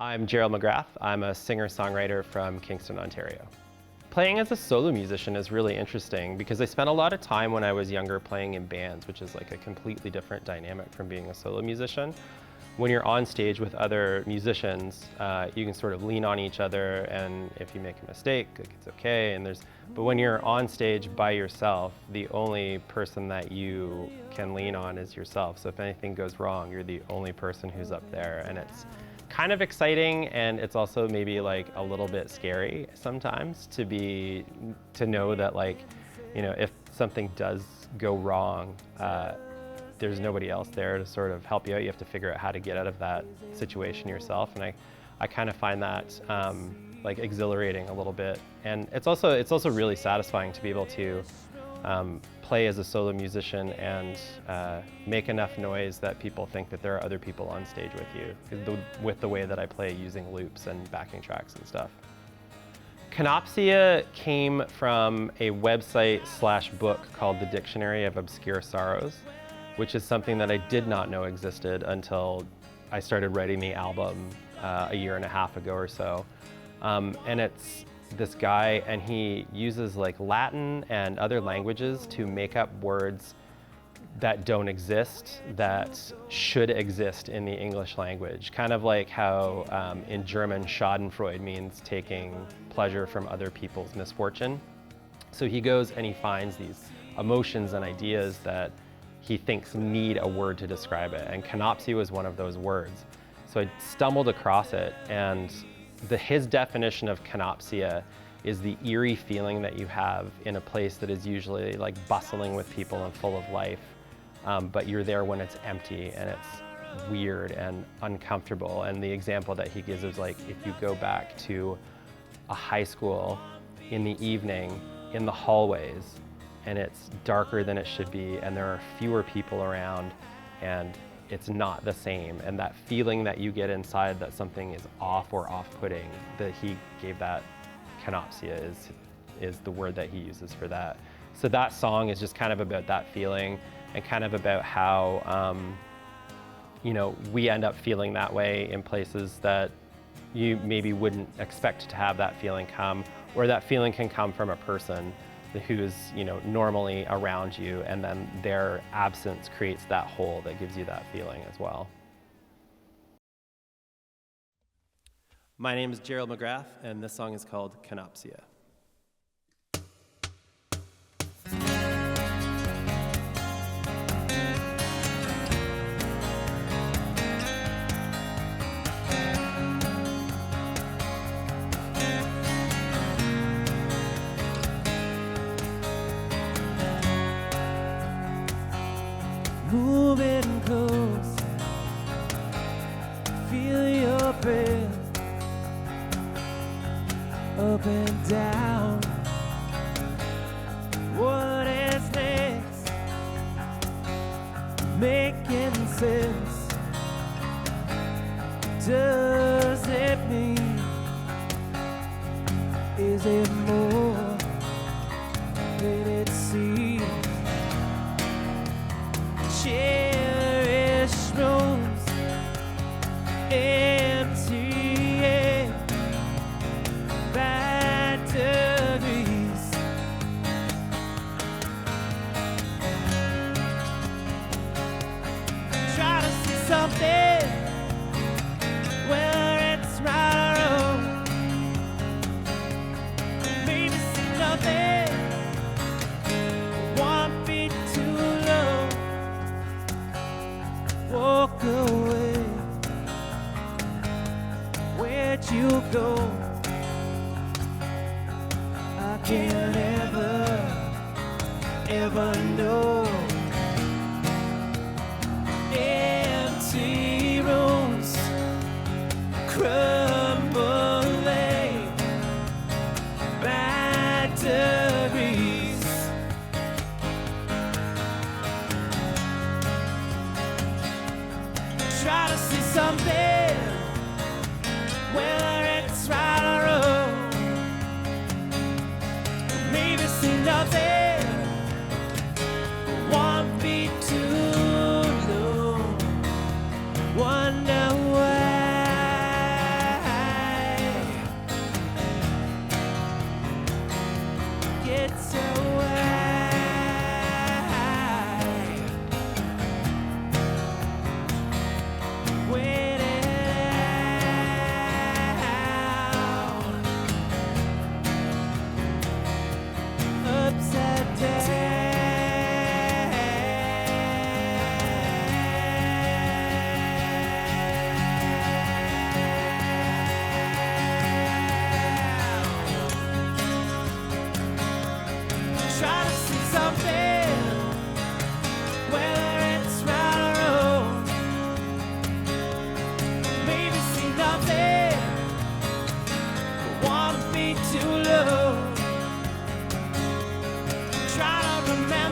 I'm Gerald McGrath. I'm a singer-songwriter from Kingston, Ontario. Playing as a solo musician is really interesting because I spent a lot of time when I was younger playing in bands, which is like a completely different dynamic from being a solo musician. When you're on stage with other musicians, you can sort of lean on each other, and if you make a mistake, like, it's okay. But when you're on stage by yourself, the only person that you can lean on is yourself. So if anything goes wrong, you're the only person who's up there, and it's kind of exciting, and it's also maybe like a little bit scary sometimes to know that, like, you know, if something does go wrong, there's nobody else there to sort of help you out. You have to figure out how to get out of that situation yourself, and I kind of find that like exhilarating a little bit. And it's also really satisfying to be able to play as a solo musician and make enough noise that people think that there are other people on stage with you, with the way that I play using loops and backing tracks and stuff. Kenopsia came from a website/book called The Dictionary of Obscure Sorrows, which is something that I did not know existed until I started writing the album a year and a half ago or so. And it's this guy, and he uses like Latin and other languages to make up words that don't exist, that should exist in the English language. Kind of like how in German schadenfreude means taking pleasure from other people's misfortune. So he goes and he finds these emotions and ideas that he thinks need a word to describe it, and Kenopsia was one of those words. So I stumbled across it, and his definition of Kenopsia is the eerie feeling that you have in a place that is usually like bustling with people and full of life, but you're there when it's empty and it's weird and uncomfortable. And the example that he gives is like if you go back to a high school in the evening in the hallways, and it's darker than it should be, and there are fewer people around, and it's not the same. And that feeling that you get inside that something is off or off-putting, that he gave that Kenopsia is the word that he uses for that. So that song is just kind of about that feeling, and kind of about how, you know, we end up feeling that way in places that you maybe wouldn't expect to have that feeling come, or that feeling can come from a person who's, you know, normally around you, and then their absence creates that hole that gives you that feeling as well. My name is Gerald McGrath, and this song is called Kenopsia. Moving close, feel your breath up and down. What is next? Making sense. Does it mean? Is it more than it seems? Cherished rooms, empty air, batteries. Try to see something where it's right or wrong. Maybe see nothing. Won't be too long. Walk away. Where'd you go? I can't ever know. Empty rooms, crumbling batteries. Try to see something, whether it's right or wrong. Maybe see nothing, won't be too long. Wonder why. the mountain.